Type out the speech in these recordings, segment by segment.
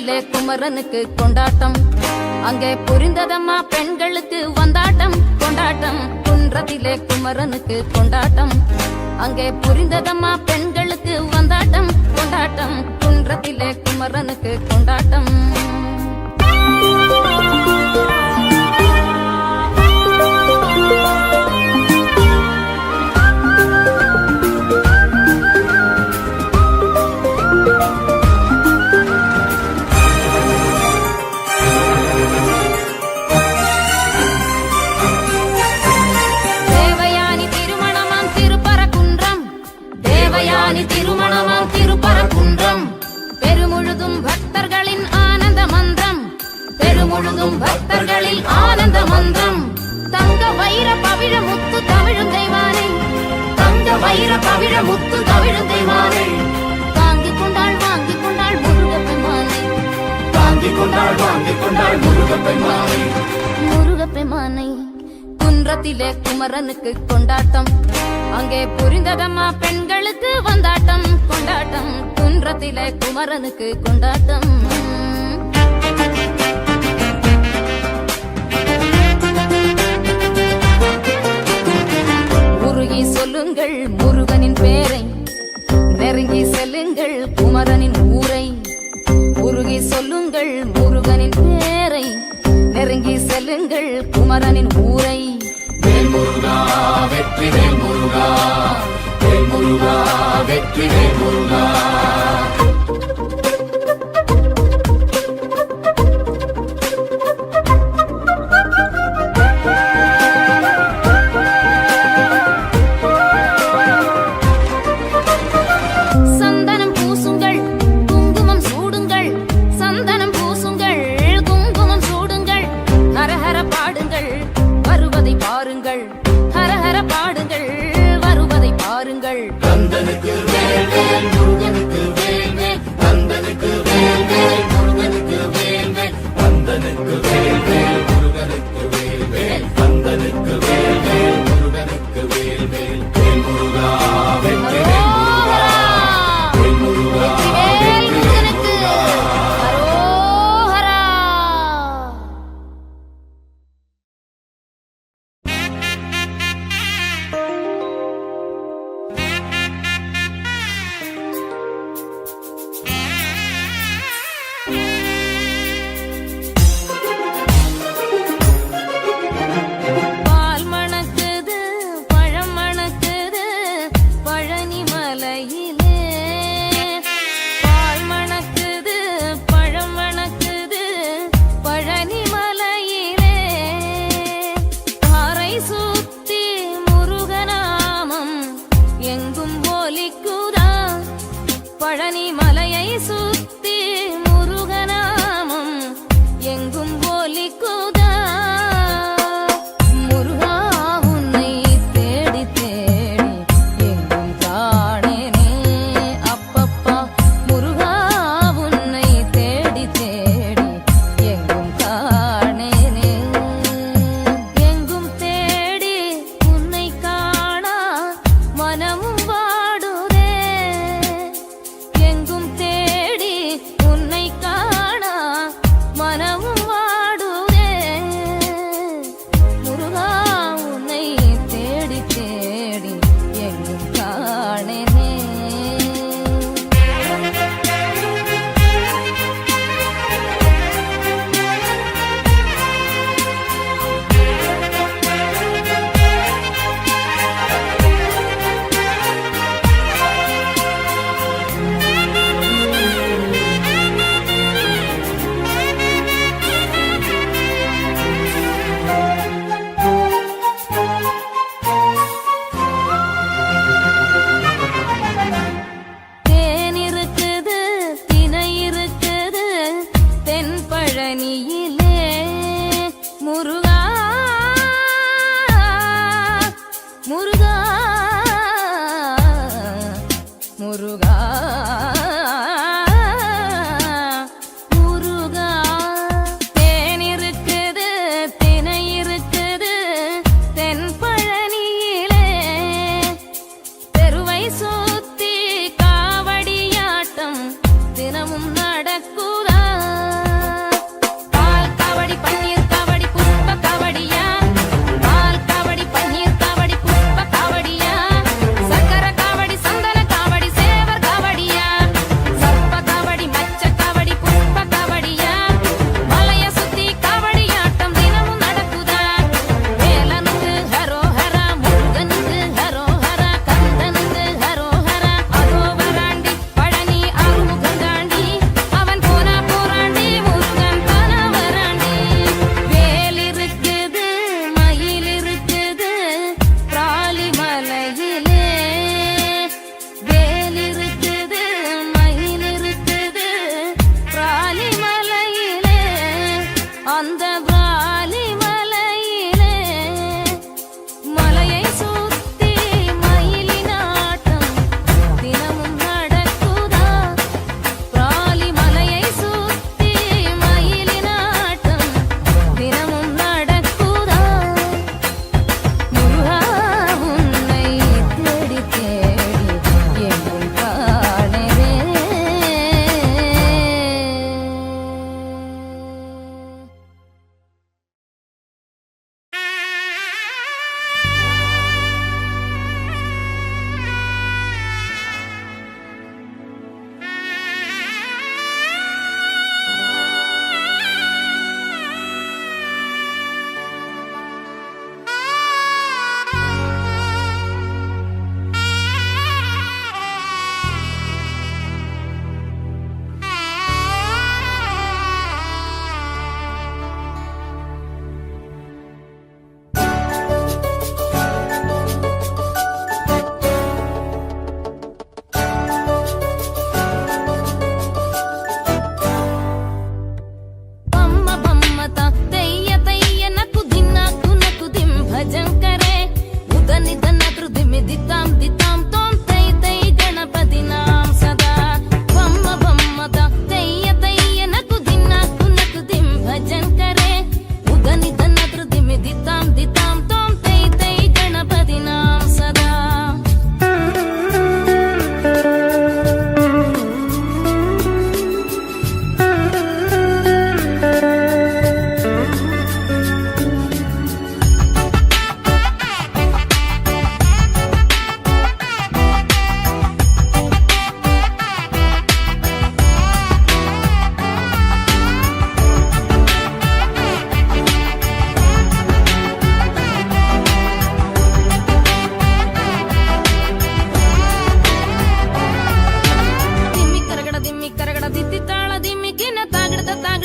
குன்றத்திலே குமரனுக்கு கொண்டாட்டம். அங்கே புரிந்ததம்மா பெண்களுக்கு வந்தாட்டம் கொண்டாட்டம். குன்றத்திலே குமரனுக்கு கொண்டாட்டம். அங்கே புரிந்ததம்மா பெண்களுக்கு வந்தாட்டம் கொண்டாட்டம். குன்றத்திலே குமரனுக்கு கொண்டாட்டம். திருமணமாம் திருப்பரங்குன்றம் பெருமுழுதும் பக்தர்களின் ஆனந்த மந்திரம். பெருமுழுதும் பக்தர்களில் ஆனந்த மந்திரம். தங்க வைர பவிழ முத்து தவிழும் தெய்வானை. தங்க வைர பவிழ முத்து தவிழும் தெய்வானை. தாங்கிக் கொண்டாள் வாங்கிக் கொண்டாள் முருகப்பெருமானை. தாங்கிக் கொண்டாள் வாங்கிக் கொண்டாள் முருகப்பெருமானை. முருகப்பெருமானை. குன்றத்திலே குமரனுக்கு கொண்டாட்டம். அங்கே புரிந்ததம்மா பெண்களுக்கு வந்தாட்டம் கொண்டாட்டம். குன்றத்திலே குமரனுக்கு கொண்டாட்டம். உருகி சொல்லுங்கள் முருகனின் பேரை. நெருங்கி செல்லுங்கள் குமரனின் ஊரை. உருகி சொல்லுங்கள் முருகனின் பேரை. நெருங்கி செல்லுங்கள் குமரனின் ஊரை. வேல் முருகா வெற்றி வேல் முருகா. வேல் முருகா வெற்றி வேல் முருகா. சந்தனம் பூசுங்கள் குங்குமம் சூடுங்கள். சந்தனம் பூசுங்கள் குங்குமம் சூடுங்கள். ஹரஹர பாடுங்கள் வருவதை பாருங்கள். ஹரஹர பாடுங்கள் வருவதை பாருங்கள். கந்தனுக்கு வேல் வேல் முருகனுக்கு வேல் வேல். கந்தனுக்கு வேல் வேல் முருகனுக்கு வேல் வேல். கந்தனுக்கு வேல் வேல் முருகனுக்கு வேல் வேல். கந்தனுக்கு வேல் வேல் முருகனுக்கு வேல் வேல். வேல் முருகா வெற்றி வேல் முருகா. வேல் முருகா வெற்றி வேல் முருகா. ஹரோஹரா. பால் மணக்குது பழம் மணக்குது பழனி மலையிலே. பால் மணக்குது பழம் மணக்குது பழனி மலையிலே. பாறை சுத்தி முருகநாமம் எங்கும் ஒலிக்குதா. பழனி மலையை சுத்தி முருகநாமம் எங்கும் ஒலிக்குதா. முருகா உன்னை தேடி தேடி எங்கும் காணேனே. அப்பப்பா முருகா உன்னை தேடி தேடி எங்கும் காணேனே. எங்கும் தேடி உன்னை காணா மனமும் வாடுதே. எங்கும் தேடி உன்னை காணா மனமும் வாடுதே. முருகா உன்னை தேடி தேடி எங்கும் காணேனே. தேன் இருக்குது தினை இருக்குது தென்பழனியிலே. முருகா முருகா முருகா முருகா. தேன் இருக்குது தினை இருக்குது தென்பழனியிலே. தெருவை சுத்தி காவடியாட்டம் தினமும் நடக்குதா.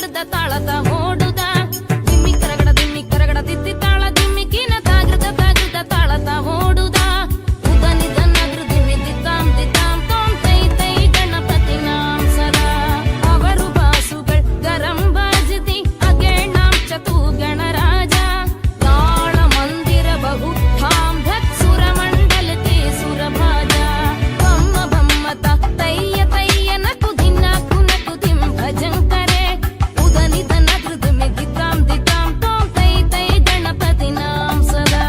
ತಾಗ್ರದ ತಾಳದ ಓಡುದ ದಿಮ್ಮಿ ಕರಗಡ ತಿತ್ತಿ ತಾಳ ದಿಮ್ಮಿಕಿನ ತಾಗ್ರದ ತಾಳದ ಓಡುದ ಉದನಿದನ ದಿಮ್ಮಿ ದಿತ್ತಾಂ ದಿತ್ತಾಂ ತೋಂ ತೈ ತೈ ಗಣಪತಿ ನಾಂ ಸದಾ ಅವರು ಬಾಸುಗಳ್ ಗರಂ ಬಾಜತಿ ಅಗೇಣಾಂ ಚತು ಗಣರಾಜ ತಾಳ ಮಂದಿರ ಬಹು ಧಾಂ ಧಕ್ ಸುರಮಂಡಲತಿ ಸುರಭಾಜ ಬಮ್ಮ ಬಮ್ಮತ ತಯ್ಯ ತಯ್ಯ ನಕು ದಿನ್ನಕು ನಕು ದಿಂ ಭಜಂಕರೆ ಉದನಿದನ ದಿಮ್ಮಿ ದಿತ್ತಾಂ ದಿತ್ತಾಂ ತೋಂ ತೈ ತೈ ಗಣಪತಿ ನಾಂ ಸದಾ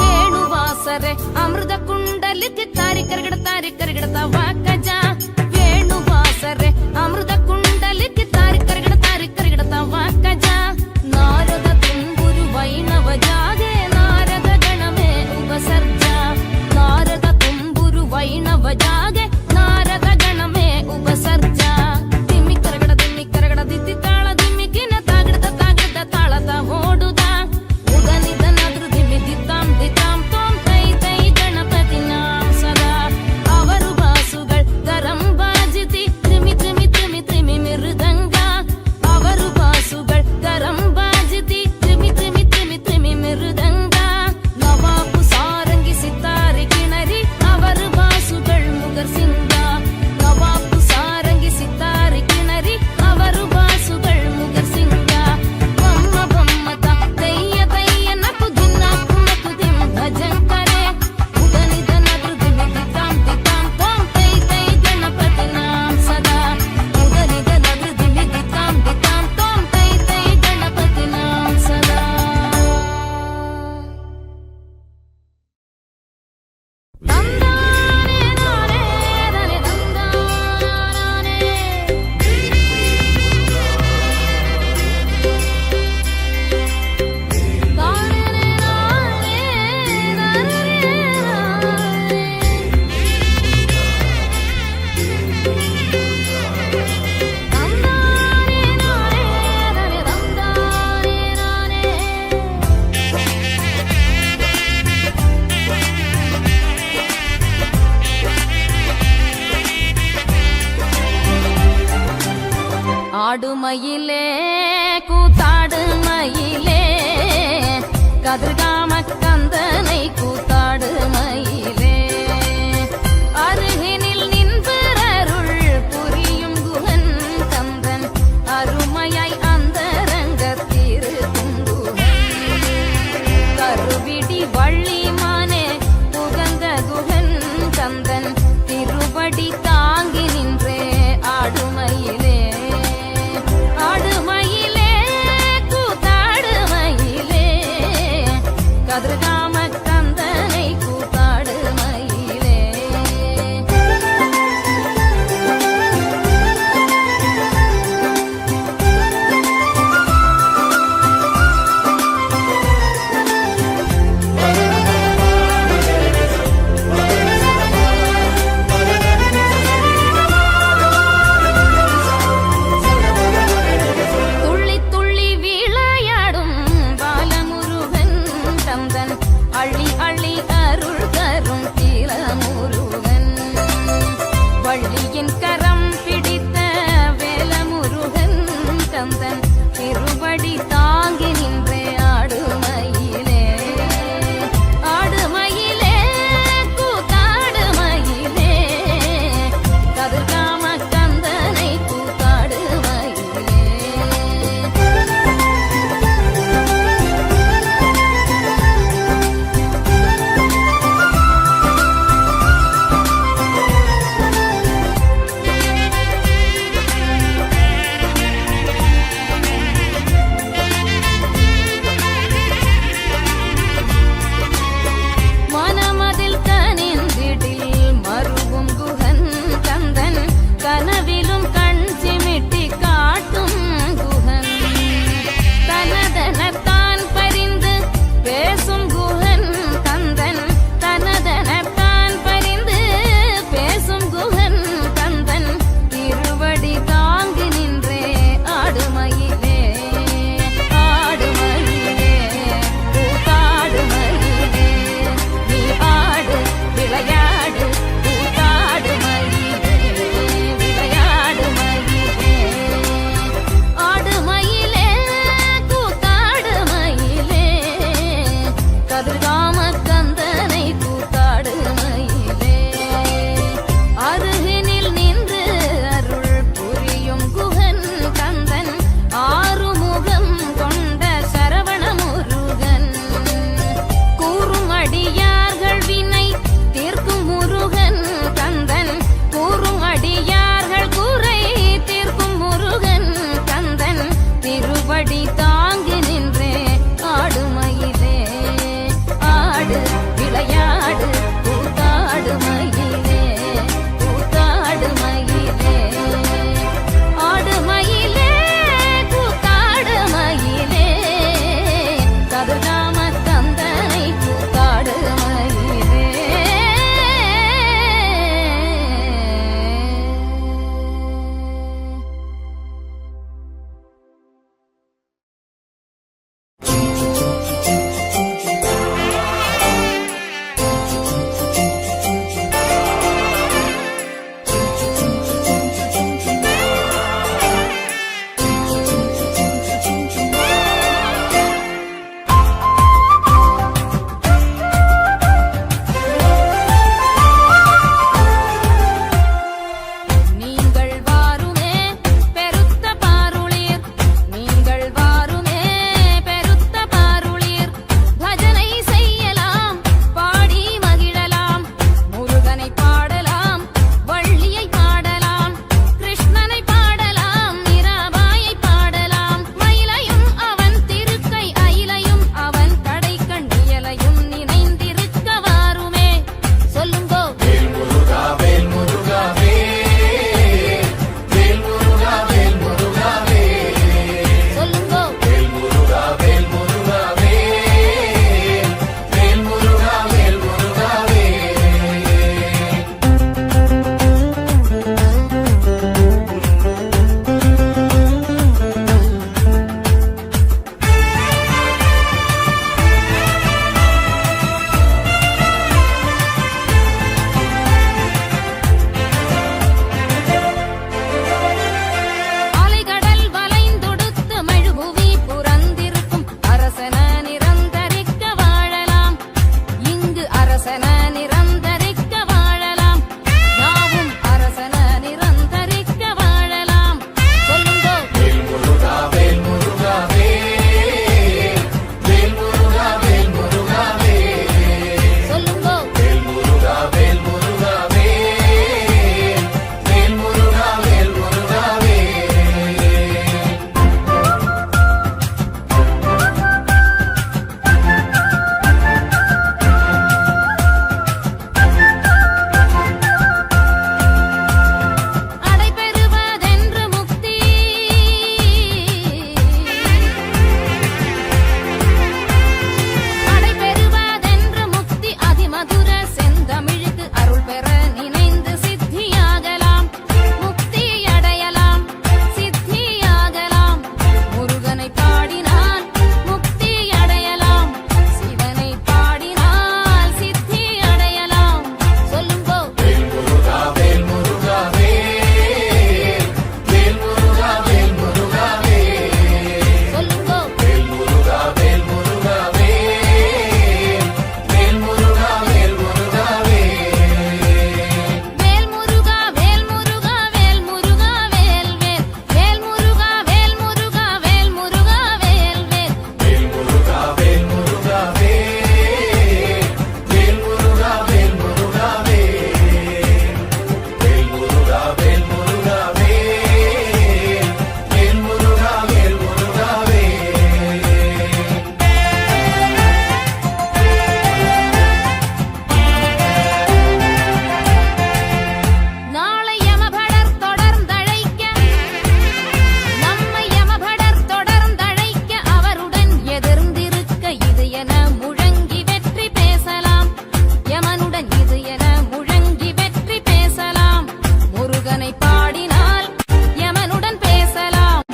ವೇಣುವಾಸರೆ ಅಮೃತ ಕುಂಡಲಿತಿ ತಾರಿ ಕರಗಡ ವಾಕಜ ವೇಣುವಾಸರೆ ಅಮೃತ ಕುಂಡಲಿತಿ ತಾರಿ ಕರಗಡ ವಾಕಜ ನಾರದ ತುಂಬುರು ವೈಣವ ಜಾಗೆ ನಾರದ ಗಣಮೇ ಉಪಸರ್ಜ ನಾರದ ತುಂಬುರು ವೈಣವ ಜಾಗೆ ನಾರದ ಗಣಮೇ ಉಪಸರ್ಜ ದಿಮ್ಮಿ ಕರಗಡ ದಿತ್ತಿ ತಾಳ ದಿಮ್ಮಿಕಿನ ತಾಗಡದ ತಾಳದ ಓಡುದ ಉದನಿದನ ದಿಮ್ಮಿ ದಿತ್ತಾಂ ದಿತ್ತಾಂ ತೋಂ ತೈ ತೈ ಗಣಪತಿ ನಾಂ ಸದಾ ಅವರು ಬಾಸುಗಳ್ ಗರಂ ಬಾಜಿತಿ ತ್ರಿಮಿ ತ್ರಿಮಿ ತ್ರಿಮಿ ತ್ರಿಮಿ ಮಿರುದಂಗ ಅವರು ಬಾಸುಗಳ್ ಗರಂ ಬಾಜಿತಿ ತ್ರಿಮಿ ತ್ರಿಮಿ ತ್ರಿಮಿ ತ್ರಿಮಿ ಮಿರುದಂಗ ನವಾಬು ಸಾರಂಗಿ ಸಿತಾರಿ ಕಿಣರಿ ಅವರು ಬಾಸುಗಳ್ ಮುಗರ್ ಸಿಂಗ ನವಾಬು ಸಾರಂಗಿ ಸಿತಾರಿ ಕಿಣರಿ ಅವರು ಬಾಸುಗಳ್ ಮುಗರ್ ಸಿಂಗ ಬಮ್ಮ ಬಮ್ಮತ ತಯ್ಯ ತಯ್ಯ ನಕು ದಿನ್ನಕು ನಕು ದಿಂ ಭಜಂಕರೆ ಉದನಿದನ ದಿಮ್ಮಿ ದಿತ್ತಾಂ ದಿತ್ತಾಂ ತೋಂ ತೈ ತೈ ಗಣಪತಿ ನಾಂ ಸದಾ ಉದನಿದನ ದಿಮ್ಮಿ ದಿತ್ತಾಂ ದಿತ್ತಾಂ ತೋಂ ತೈ ತೈ ಗಣಪತಿ ನಾಂ ಸದಾ ತಂದಾನೆ ನಾನೇ ಧನೆ ತಂದಾನೆ ತಾನೇ ನಾನೇ ತಂದಾನೆ ನಾನೇ ಧನೆ ತಂದಾನೆ ನಾನೇ ஆடுமயிலே கூத்தாடு மயிலே கதிர்காம கந்தனை கூத்தாடு மயிலே அருகினில் நின்பரருள் புரியும் குகன் கந்தன் அருமையாய் அந்தரங்கத்திரு குங்குகன் கருவிடி வள்ளிமானே புகந்த குகன் கந்தன் திருவடி தாங்கி நின்றே ஆடுமயிலே ஆடுமயிலே கூத்தாடு மயிலே கதிர்காம கந்தனை கூத்தாடு மயிலே துள்ளி துள்ளி விளையாடும் பாலமுருகன் கந்தன் அள்ளி அள்ளி அருள் தரும் கீழமுருகன் வள்ளியின் கரம் பிடித்த வேலமுருகன் கந்தன் திருவடி தாங்கி நின்றே ஆடுமயிலே ஆடுமயிலே கூத்தாடு மயிலே கதிர்காம கந்தனை கூத்தாடு மயிலே முருகனை பாடினால் யமனுடன் பேசலாம்,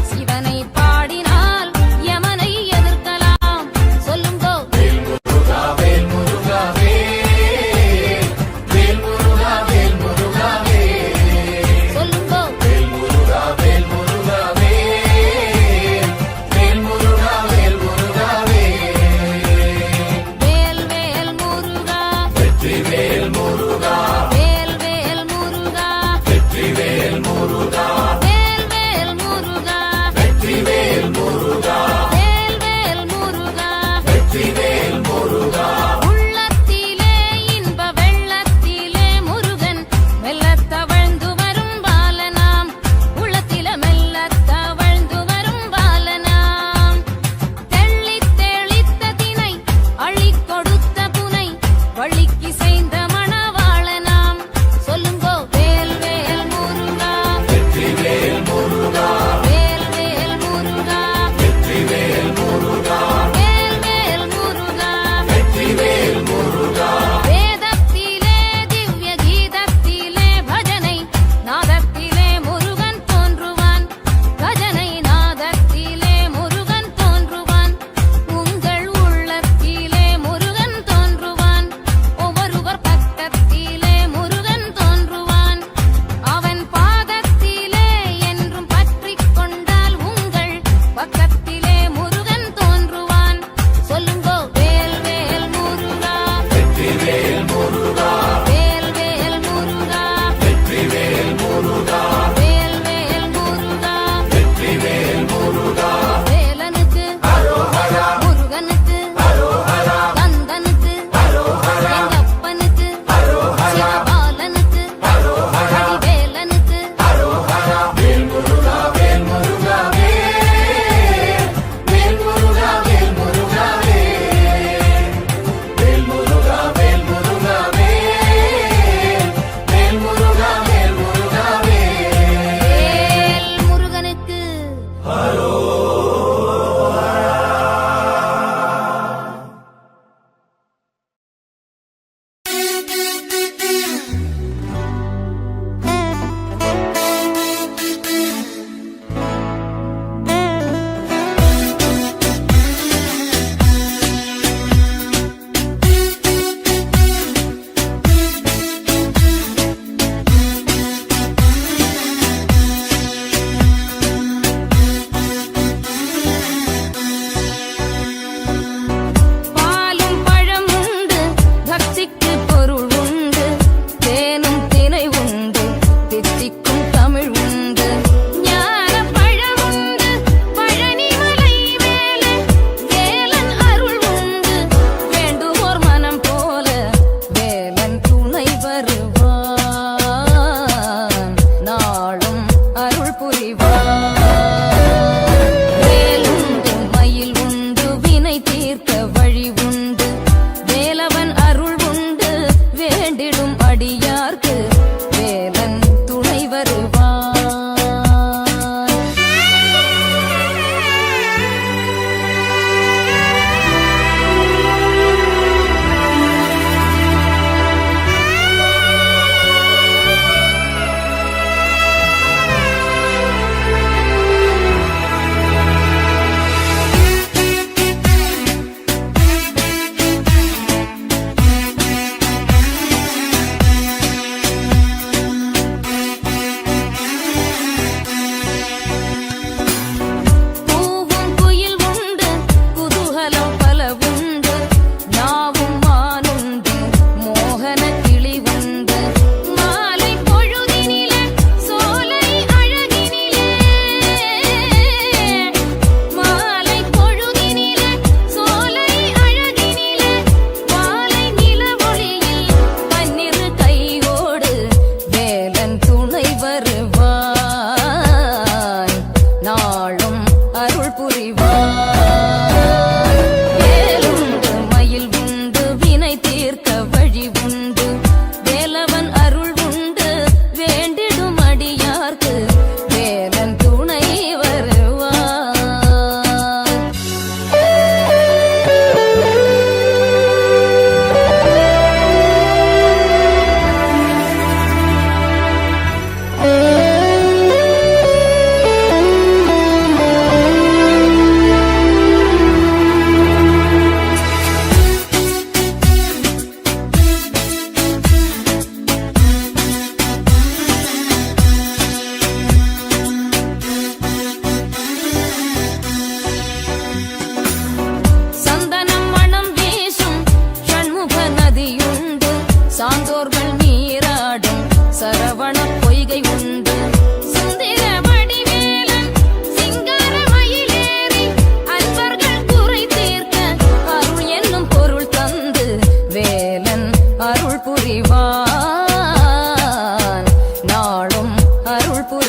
சிவனை பாடினால் யமனை எதிர்க்கலாம். சொல்லுங்கோ வேல் முருகா வேல் முருகா வேல், வேல் முருகா வேல் முருகா வேல், சொல்லுங்கோ வேல் முருகா வேல் முருகா வேல், வேல் முருகா வேல் முருகா வேல். வேல் வேல் முருகா, வெற்றி வேல் முருகா, வேல் வேல் முருகா, வெற்றி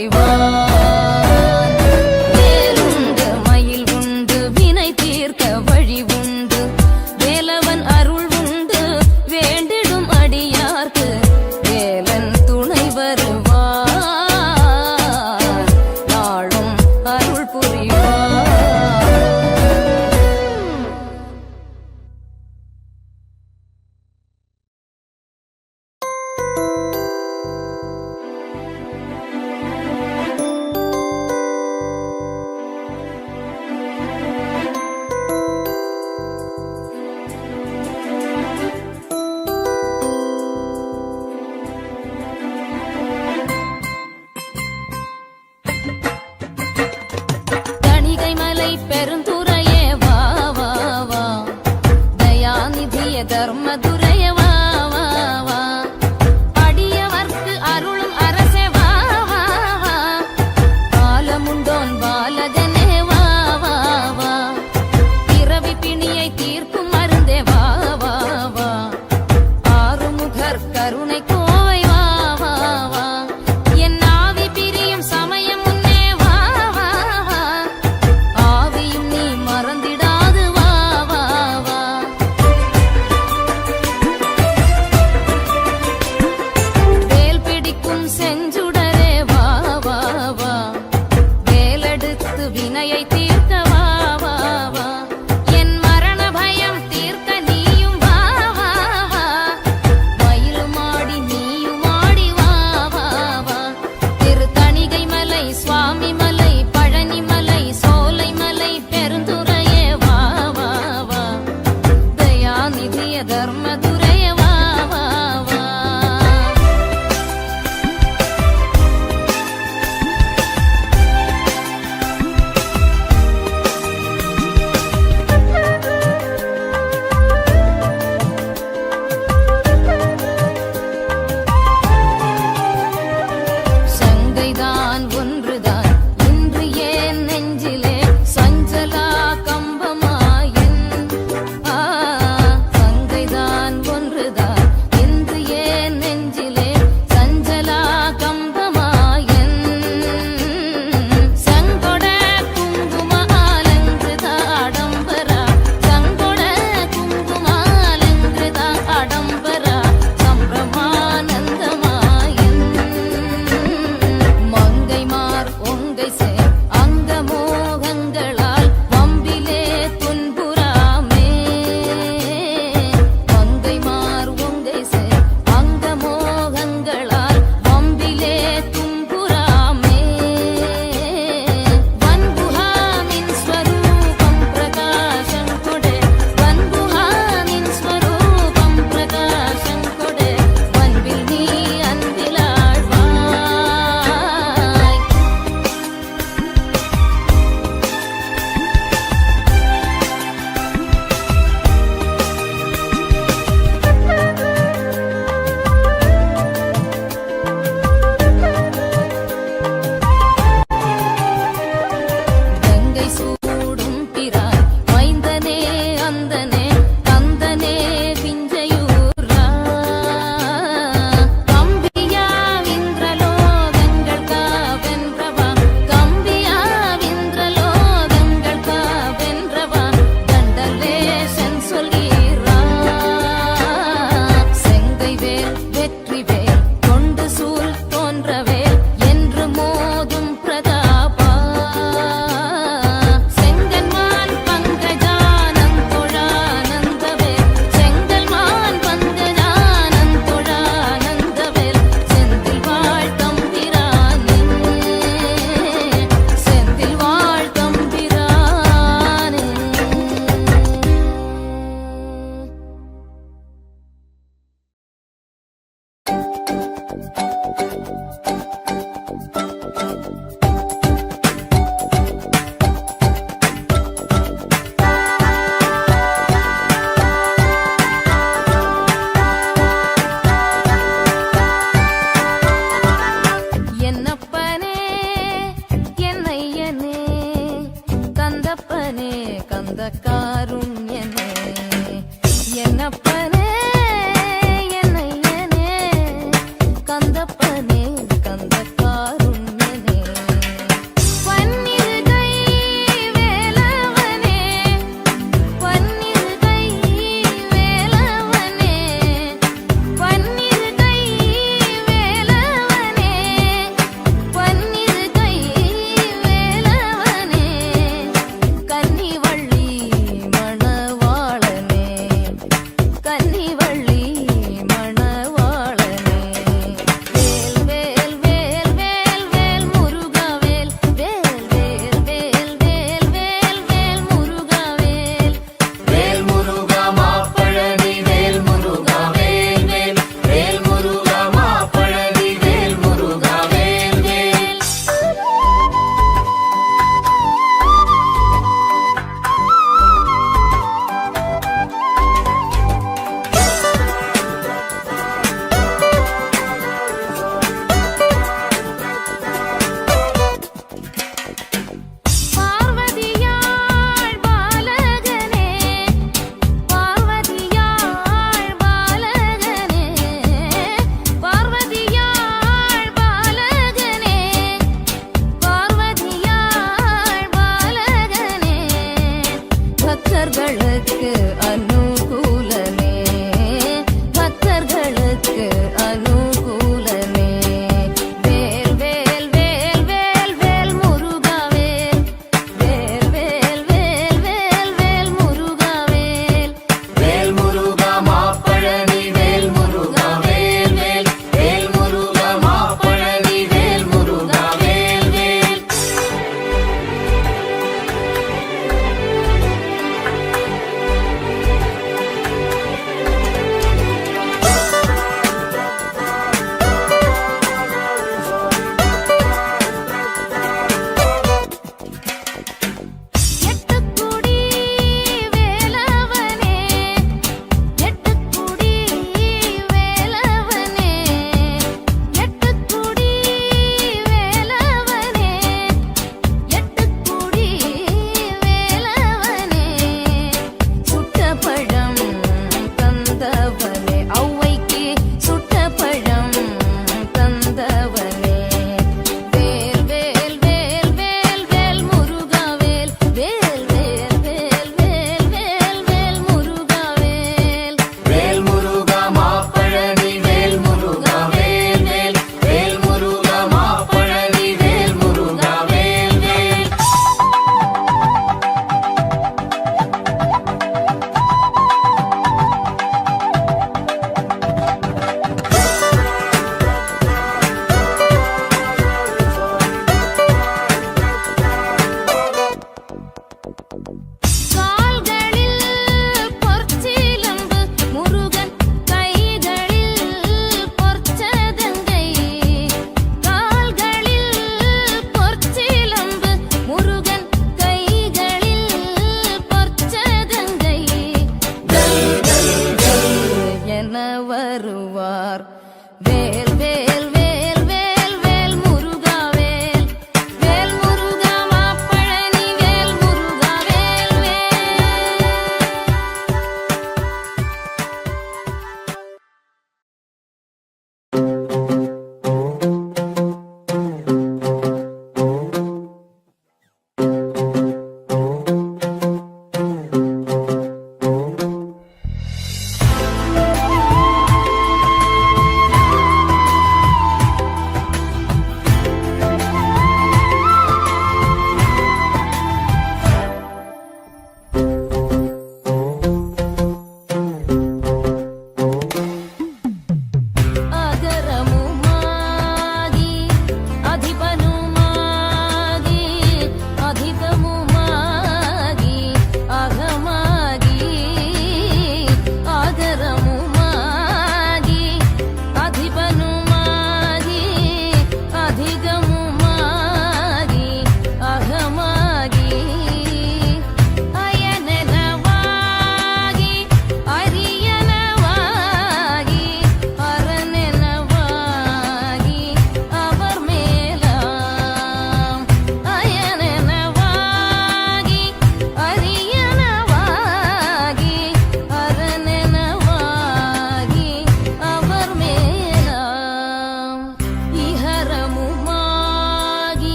புரிவான். வேலுண்டு மயில் உண்டு வினை தீர்க்க வழி உண்டு. வேலவன் அருள் உண்டு வேண்டிடும் அடியார்க்கு வேலன் துணை வருவார். நாளும் அருள் புரிவார். தணிகை மலை பெருந்துறையே வா வா வா. தயாநிதிய தர்மதுரைய வா வா வா. அடியவர்க்கு அருளும் அரசே வா வா வா. பாலமுண்டோன் பாலகனே வா வா வா. பிறவி பிணியை தீர்க்கும் மருந்தே வா வா வா. ஆறுமுகர் கருணை கோவை வா வா வா. என் ஆவி பிரியும் சமயம் முன்னே வா வா வா. ஆவியும் நீ மறந்திடாது வா வா வா. வேல் பிடிக்கும் செஞ்சுடரே வா வா வா. வேலெடுத்து வினையை தீர்க்க வா வா வா. என் மரண பயம் தீர்க்க நீயும் வா வா வா. மயிலுமாடி நீயுமாடி வா வா வா. திருத்தணிகை மலை சுவாமி மலை பழனி மலை சோலை மலை பெருந்துறையே வா வா வா. தயாநிதிய தர்மதுரைய வா வா வா. சங்கைதான் ஒன்றுதான் இன்று ஏன் நெஞ்சிலே சஞ்சலா கம்பமாயன். சங்கைதான் ஒன்றுதான் இன்று ஏன் நெஞ்சிலே சஞ்சலா கம்பமாயன். சங்கொட குங்குமாலங்குதா ஆடம்பரா. சங்கொட குங்குமாலங்குதா ஆடம்பரா. சம்பிரமானந்தமாயன். மங்கைமார் ஒங்கை சேர் அங்க மோகங்களால் வம்பிலே துன்புறாமே. மங்கைமார் ஒங்கை சேர் அங்க மோகங்களால் வம்பிலே துன்புறாமே. வன்புகாமின் ஸ்வரூபம் பிரகாசம் கொடே. வன்புகாமின் ஸ்வரூபம் பிரகாசம் கொடே. வன்பில் நீ அன்பிலாழ்வாய். கங்கை சூடும் பிரான் மைந்தனே அந்தனே கந்தனே விஞ்சையூரா. கம்பியாவிந்திரலோகங்கள் காவென்றவா. கம்பியாவிந்திரலோகங்கள் காவென்றவா. கண்டலேசன் சொல்கிறார். செங்கைவேல் வெற்றிவேல் கொண்டு சூழ் தோன்றவேல் என்று மோதும் பிரதாபா. செங்கன்மான் பங்கஜானந்தொழானந்தவேல். செங்கல்மான் பங்கஜானந்தொழானந்தவேல். செந்தில் வாழ் தம்பிரானே. செந்தில் வாழ் தம்பிரானே. என்னப்பனே என்னையனே கந்தப்பனே கந்த காருண்ய